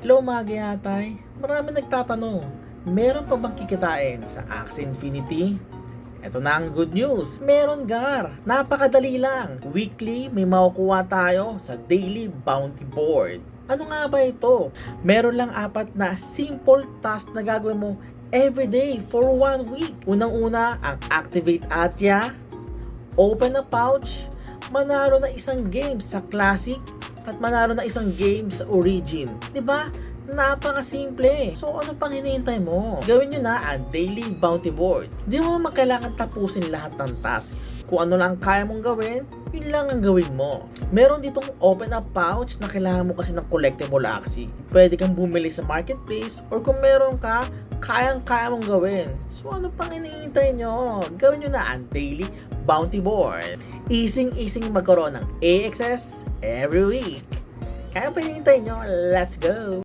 Hello mga gayatay, marami nagtatanong, meron pa bang kikitain sa Axie Infinity? Ito na ang good news, meron gar! Napakadali lang, weekly may makukuha tayo sa daily bounty board. Ano nga ba ito? Meron lang 4 na simple task na gagawin mo everyday for 1 week. Unang-una ang activate Atya, open a pouch, manalo na isang game sa classic, at manalo na isang game sa origin. 'Di ba? Napakasimple. So ano pang hinihintay mo? Gawin nyo na ang daily bounty board. Di mo kailangan tapusin lahat ng task. Kung ano lang kaya mong gawin, yun lang ang gawin mo. Meron ditong open up pouch na kailangan mo kasi ng collectible Axie. Pwede kang bumili sa marketplace or kung meron ka, kayang-kaya mong gawin. So ano pang hinihintay nyo? Gawin nyo na ang daily bounty board. Easing magkaroon ng AXS every week. Kaya pa hinihintay nyo, let's go!